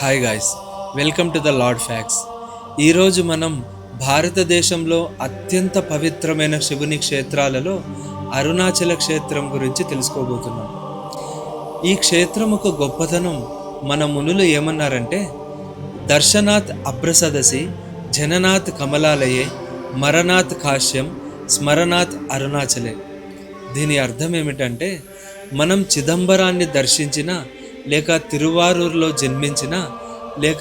Hi guys, welcome to the Lord Facts. ఈరోజు మనం భారతదేశంలో అత్యంత పవిత్రమైన శివుని క్షేత్రాలలో అరుణాచల క్షేత్రం గురించి తెలుసుకోబోతున్నాం. ఈ క్షేత్రం ఒక గొప్పతనం మన మునులు ఏమన్నారంటే, దర్శనాత్ అభ్రసదసి జననాత్ కమలాలయే మరణాత్ కాశ్యం స్మరణాత్ అరుణాచలే. దీని అర్థం ఏమిటంటే, మనం చిదంబరాన్ని దర్శించిన, లేక తిరువారూరులో జన్మించిన, లేక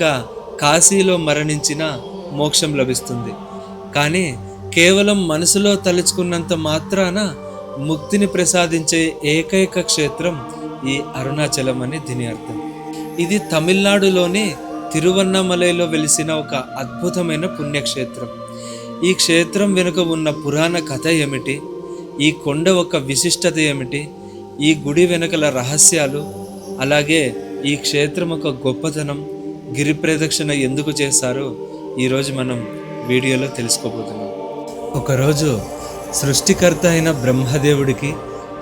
కాశీలో మరణించిన మోక్షం లభిస్తుంది. కానీ కేవలం మనసులో తలుచుకున్నంత మాత్రాన ముక్తిని ప్రసాదించే ఏకైక క్షేత్రం ఈ అరుణాచలం అని దీని అర్థం. ఇది తమిళనాడులోని తిరువన్నమలైలో వెలిసిన ఒక అద్భుతమైన పుణ్యక్షేత్రం. ఈ క్షేత్రం వెనుక ఉన్న పురాణ కథ ఏమిటి, ఈ కొండ ఒక విశిష్టత ఏమిటి, ఈ గుడి వెనుకల రహస్యాలు, అలాగే ఈ క్షేత్రం ఒక గొప్పతనం, గిరి ప్రదక్షిణ ఎందుకు చేస్తారో ఈరోజు మనం వీడియోలో తెలుసుకోబోతున్నాం. ఒకరోజు సృష్టికర్త అయిన బ్రహ్మదేవుడికి,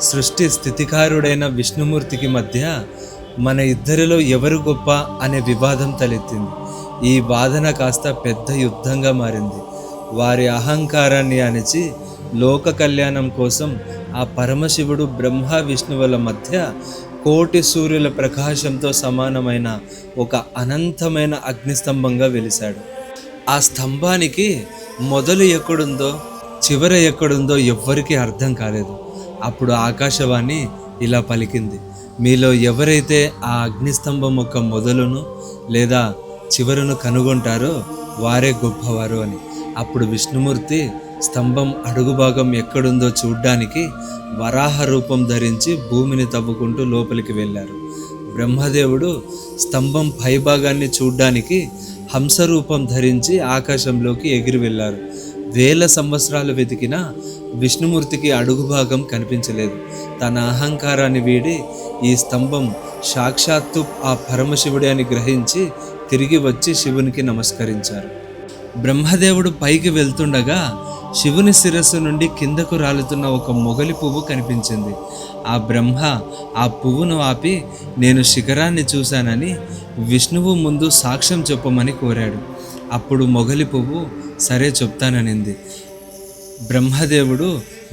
సృష్టి స్థితికారుడైన విష్ణుమూర్తికి మధ్య మన ఇద్దరిలో ఎవరు గొప్ప అనే వివాదం తలెత్తింది. ఈ వాదన కాస్త పెద్ద యుద్ధంగా మారింది. వారి అహంకారాన్ని అణిచి లోక కళ్యాణం కోసం ఆ పరమశివుడు బ్రహ్మ విష్ణువుల మధ్య కోటి సూర్యుల ప్రకాశంతో సమానమైన ఒక అనంతమైన అగ్నిస్తంభంగా వెలిశాడు. ఆ స్తంభానికి మొదలు ఎక్కడుందో చివర ఎక్కడుందో ఎవ్వరికీ అర్థం కాలేదు. అప్పుడు ఆకాశవాణి ఇలా పలికింది, మీలో ఎవరైతే ఆ అగ్నిస్తంభం యొక్క మొదలును లేదా చివరను కనుగొంటారో వారే గొప్పవారు అని. అప్పుడు విష్ణుమూర్తి స్తంభం అడుగు భాగం ఎక్కడుందో చూడ్డానికి వరాహ రూపం ధరించి భూమిని తవ్వుకుంటూ లోపలికి వెళ్ళారు. బ్రహ్మదేవుడు స్తంభం పైభాగాన్ని చూడ్డానికి హంసరూపం ధరించి ఆకాశంలోకి ఎగిరి వెళ్ళారు. వేల సంవత్సరాలు వెతికినా విష్ణుమూర్తికి అడుగు భాగం కనిపించలేదు. తన అహంకారాన్ని వీడి ఈ స్తంభం సాక్షాత్తు ఆ పరమశివుడి అని గ్రహించి తిరిగి వచ్చి శివునికి నమస్కరించారు. బ్రహ్మదేవుడు పైకి వెళ్తుండగా శివుని శిరస్సు నుండి కిందకు రాలుతున్న ఒక మొగలి పువ్వు కనిపించింది. ఆ బ్రహ్మ ఆ పువ్వును ఆపి, నేను శిఖరాన్ని చూశానని విష్ణువు ముందు సాక్ష్యం చెప్పమని కోరాడు. అప్పుడు మొగలి పువ్వు సరే చెప్తాననింది. బ్రహ్మదేవుడు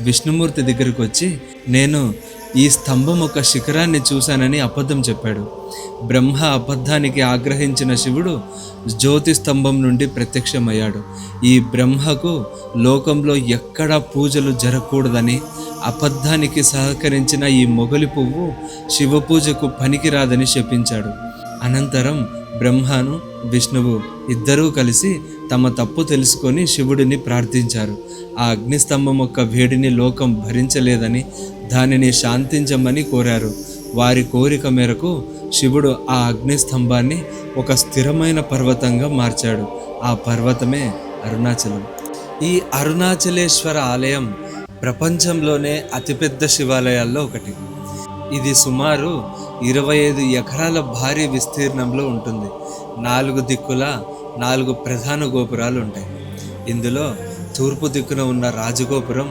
విష్ణుమూర్తి దగ్గరికి వచ్చి, నేను ఈ స్తంభం ఒక శిఖరాన్ని చూశానని అబద్ధం చెప్పాడు. బ్రహ్మ అబద్ధానికి ఆగ్రహించిన శివుడు జ్యోతి స్తంభం నుండి ప్రత్యక్షమయ్యాడు. ఈ బ్రహ్మకు లోకంలో ఎక్కడా పూజలు జరగకూడదని, అబద్ధానికి సహకరించిన ఈ మొగలి పువ్వు శివ పూజకు పనికిరాదని శపించాడు. అనంతరం బ్రహ్మను విష్ణువు ఇద్దరూ కలిసి తమ తప్పు తెలుసుకొని శివుడిని ప్రార్థించారు. ఆ అగ్నిస్తంభం యొక్క వేడిని లోకం భరించలేదని దానిని శాంతించమని కోరారు. వారి కోరిక మేరకు శివుడు ఆ అగ్నిస్తంభాన్ని ఒక స్థిరమైన పర్వతంగా మార్చాడు. ఆ పర్వతమే అరుణాచలం. ఈ అరుణాచలేశ్వర ఆలయం ప్రపంచంలోనే అతిపెద్ద శివాలయాల్లో ఒకటి. ఇది సుమారు 25 ఎకరాల భారీ విస్తీర్ణంలో ఉంటుంది. 4 దిక్కుల 4 ప్రధాన గోపురాలు ఉంటాయి. ఇందులో తూర్పు దిక్కున ఉన్న రాజగోపురం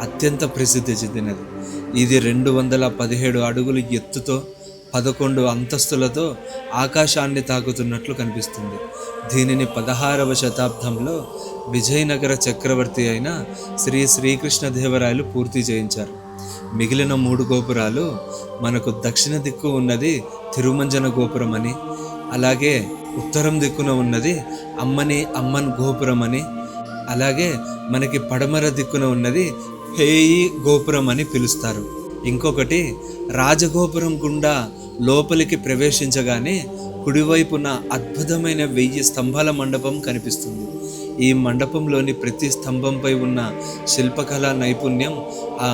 అత్యంత ప్రసిద్ధి చెందినది. ఇది 217 అడుగులు ఎత్తుతో 11 అంతస్తులతో ఆకాశాన్ని తాకుతున్నట్లు కనిపిస్తుంది. దీనిని 16వ శతాబ్దంలో విజయనగర చక్రవర్తి అయిన శ్రీకృష్ణదేవరాయలు పూర్తి చేయించారు. మిగిలిన 3 గోపురాలు మనకు దక్షిణ దిక్కు ఉన్నది తిరుమంజన గోపురం అని, అలాగే ఉత్తరం దిక్కున ఉన్నది అమ్మన్ గోపురం అని, అలాగే మనకి పడమర దిక్కున ఉన్నది హేయి గోపురం అని పిలుస్తారు. ఇంకొకటి రాజగోపురం గుండా లోపలికి ప్రవేశించగానే కుడివైపున అద్భుతమైన 1000 స్తంభాల మండపం కనిపిస్తుంది. ఈ మండపంలోని ప్రతి స్తంభంపై ఉన్న శిల్పకళా నైపుణ్యం ఆ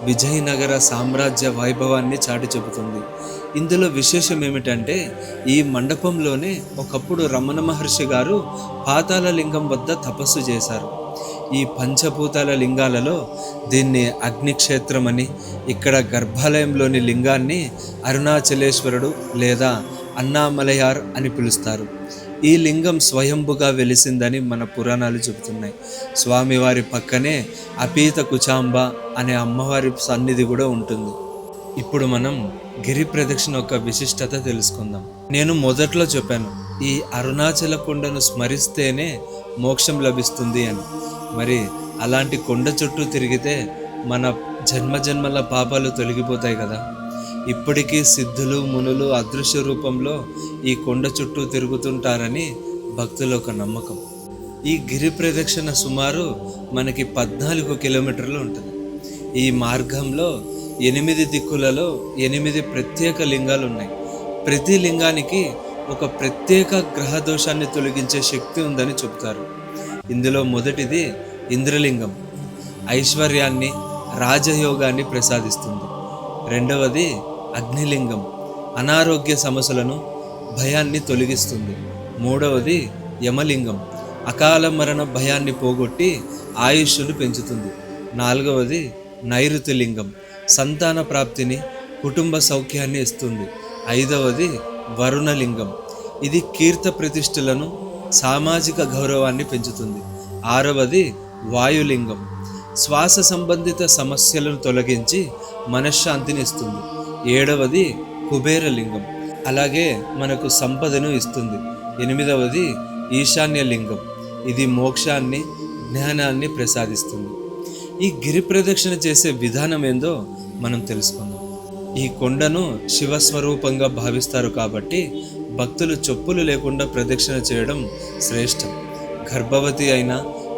విజయనగర సామ్రాజ్య వైభవాన్ని చాటి చెబుతుంది. ఇందులో విశేషం ఏమిటంటే, ఈ మండపంలోనే ఒకప్పుడు రమణ మహర్షి గారు పాతాళ లింగం వద్ద తపస్సు చేశారు. ఈ పంచభూతాల లింగాలలో దీన్ని అగ్నిక్షేత్రం అని, ఇక్కడ గర్భాలయంలోని లింగాన్ని అరుణాచలేశ్వరుడు లేదా అన్నామలయార్ అని పిలుస్తారు. ఈ లింగం స్వయంభుగా వెలిసిందని మన పురాణాలు చెబుతున్నాయి. స్వామివారి పక్కనే అపీత కుచాంబ అనే అమ్మవారి సన్నిధి కూడా ఉంటుంది. ఇప్పుడు మనం గిరి ప్రదక్షిణ యొక్క విశిష్టత తెలుసుకుందాం. నేను మొదట్లో చెప్పాను, ఈ అరుణాచల కొండను స్మరిస్తేనే మోక్షం లభిస్తుంది అని. మరి అలాంటి కొండ చుట్టూ తిరిగితే మన జన్మజన్మల పాపాలు తొలగిపోతాయి కదా. ఇప్పటికీ సిద్ధులు మునులు అదృశ్య రూపంలో ఈ కొండ చుట్టూ తిరుగుతుంటారని భక్తుల ఒక నమ్మకం. ఈ గిరి ప్రదక్షిణ సుమారు మనకి 14 కిలోమీటర్లు ఉంటుంది. ఈ మార్గంలో 8 దిక్కులలో 8 ప్రత్యేక లింగాలు ఉన్నాయి. ప్రతి లింగానికి ఒక ప్రత్యేక గ్రహ దోషాన్ని తొలగించే శక్తి ఉందని చెబుతారు. ఇందులో మొదటిది ఇంద్రలింగం, ఐశ్వర్యాన్ని రాజయోగాన్ని ప్రసాదిస్తుంది. రెండవది అగ్నిలింగం, అనారోగ్య సమస్యలను భయాన్ని తొలగిస్తుంది. మూడవది యమలింగం, అకాల మరణ భయాన్ని పోగొట్టి ఆయుష్ను పెంచుతుంది. నాలుగవది నైరుతి లింగం, సంతాన ప్రాప్తిని కుటుంబ సౌఖ్యాన్ని ఇస్తుంది. ఐదవది వరుణలింగం, ఇది కీర్త ప్రతిష్టలను సామాజిక గౌరవాన్ని పెంచుతుంది. ఆరవది వాయులింగం, శ్వాస సంబంధిత సమస్యలను తొలగించి మనశ్శాంతిని ఇస్తుంది. ఏడవది కుబేరలింగం, అలాగే మనకు సంపదను ఇస్తుంది. ఎనిమిదవది ఈశాన్య లింగం, ఇది మోక్షాన్ని జ్ఞానాన్ని ప్రసాదిస్తుంది. ఈ గిరి ప్రదక్షిణ చేసే విధానం ఏందో మనం తెలుసుకుందాం. ఈ కొండను శివస్వరూపంగా భావిస్తారు కాబట్టి భక్తులు చెప్పులు లేకుండా ప్రదక్షిణ చేయడం శ్రేష్టం. గర్భవతి అయిన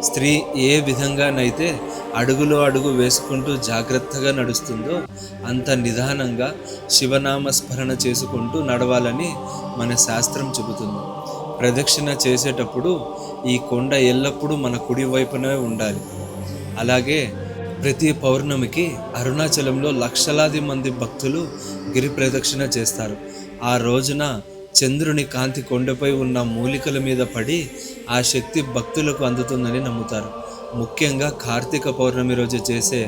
స్త్రీ ఏ విధంగానైతే అడుగులో అడుగు వేసుకుంటూ జాగ్రత్తగా నడుస్తుందో అంత నిదానంగా శివనామ స్మరణ చేసుకుంటూ నడవాలని మన శాస్త్రం చెబుతుంది. ప్రదక్షిణ చేసేటప్పుడు ఈ కొండ ఎల్లప్పుడూ మన కుడి వైపునే ఉండాలి. అలాగే ప్రతి పౌర్ణమికి అరుణాచలంలో లక్షలాది మంది భక్తులు గిరి ప్రదక్షిణ చేస్తారు. ఆ రోజున చంద్రుని కాంతి కొండపై ఉన్న మూలికల మీద పడి ఆ శక్తి భక్తులకు అందుతుందని నమ్ముతారు. ముఖ్యంగా కార్తీక పౌర్ణమి రోజు చేసే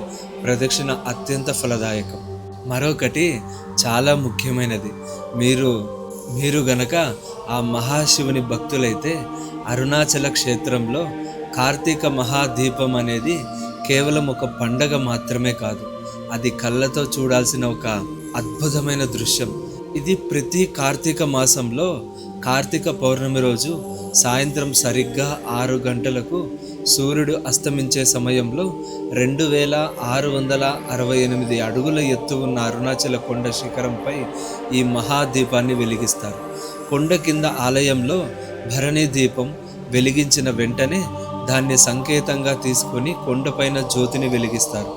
ప్రదక్షిణ అత్యంత ఫలదాయకం. మరొకటి చాలా ముఖ్యమైనది, మీరు గనక ఆ మహాశివుని భక్తులైతే అరుణాచల క్షేత్రంలో కార్తీక మహాదీపం అనేది కేవలం ఒక పండగ మాత్రమే కాదు, అది కళ్ళతో చూడాల్సిన ఒక అద్భుతమైన దృశ్యం. ఇది ప్రతి కార్తీక మాసంలో కార్తీక పౌర్ణమి రోజు సాయంత్రం సరిగ్గా 6 గంటలకు సూర్యుడు అస్తమించే సమయంలో 2668 అడుగుల ఎత్తు ఉన్న అరుణాచల కొండ శిఖరంపై ఈ మహాదీపాన్ని వెలిగిస్తారు. కొండ కింద ఆలయంలో భరణి దీపం వెలిగించిన వెంటనే దాన్ని సంకేతంగా తీసుకొని కొండపైన జ్యోతిని వెలిగిస్తారు.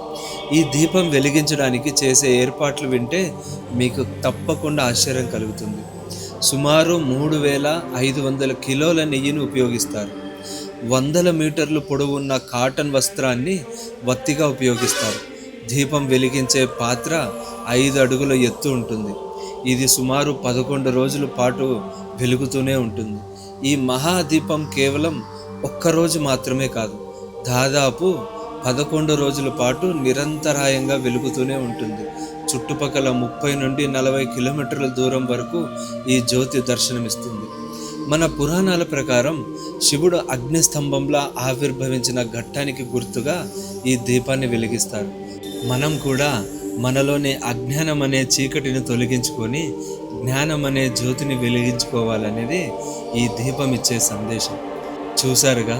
ఈ దీపం వెలిగించడానికి చేసే ఏర్పాట్లు వింటే మీకు తప్పకుండా ఆశ్చర్యం కలుగుతుంది. సుమారు 3500 కిలోల నెయ్యిని ఉపయోగిస్తారు. 100 మీటర్లు పొడవున్న కాటన్ వస్త్రాన్ని వత్తిగా ఉపయోగిస్తారు. దీపం వెలిగించే పాత్ర 5 అడుగుల ఎత్తు ఉంటుంది. ఇది సుమారు 11 రోజుల పాటు వెలుగుతూనే ఉంటుంది. ఈ మహాదీపం కేవలం ఒక్కరోజు మాత్రమే కాదు, దాదాపు 11 రోజుల పాటు నిరంతరాయంగా వెలుగుతూనే ఉంటుంది. చుట్టుపక్కల 30 నుండి 40 కిలోమీటర్ల దూరం వరకు ఈ జ్యోతి దర్శనమిస్తుంది. మన పురాణాల ప్రకారం శివుడు అగ్నిస్తంభంలా ఆవిర్భవించిన ఘట్టానికి గుర్తుగా ఈ దీపాన్ని వెలిగిస్తారు. మనం కూడా మనలోని అజ్ఞానం అనే చీకటిని తొలగించుకొని జ్ఞానం అనే జ్యోతిని వెలిగించుకోవాలనేది ఈ దీపం ఇచ్చే సందేశం. చూసారుగా,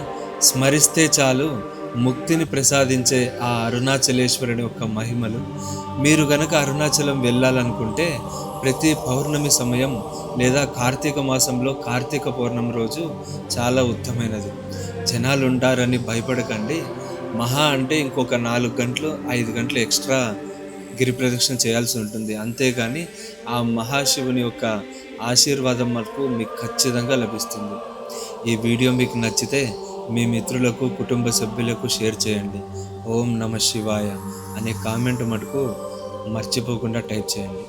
స్మరిస్తే చాలు ముక్తిని ప్రసాదించే ఆ అరుణాచలేశ్వరుని యొక్క మహిమలు. మీరు గనక అరుణాచలం వెళ్ళాలనుకుంటే ప్రతి పౌర్ణమి సమయం లేదా కార్తీక మాసంలో కార్తీక పౌర్ణమి రోజు చాలా ఉత్తమైనది. జనాలు ఉంటారని భయపడకండి. మహా అంటే ఇంకొక 4 గంటలు 5 గంటలు ఎక్స్ట్రా గిరి ప్రదక్షిణ చేయాల్సి ఉంటుంది. అంతేగాని ఆ మహాశివుని యొక్క ఆశీర్వాదం మనకు మీకు ఖచ్చితంగా లభిస్తుంది. ఈ వీడియో మీకు నచ్చితే మీ మిత్రులకు కుటుంబ సభ్యులకు షేర్ చేయండి. ఓం నమ శివాయ అనే కామెంట్ మటుకు మర్చిపోకుండా టైప్ చేయండి.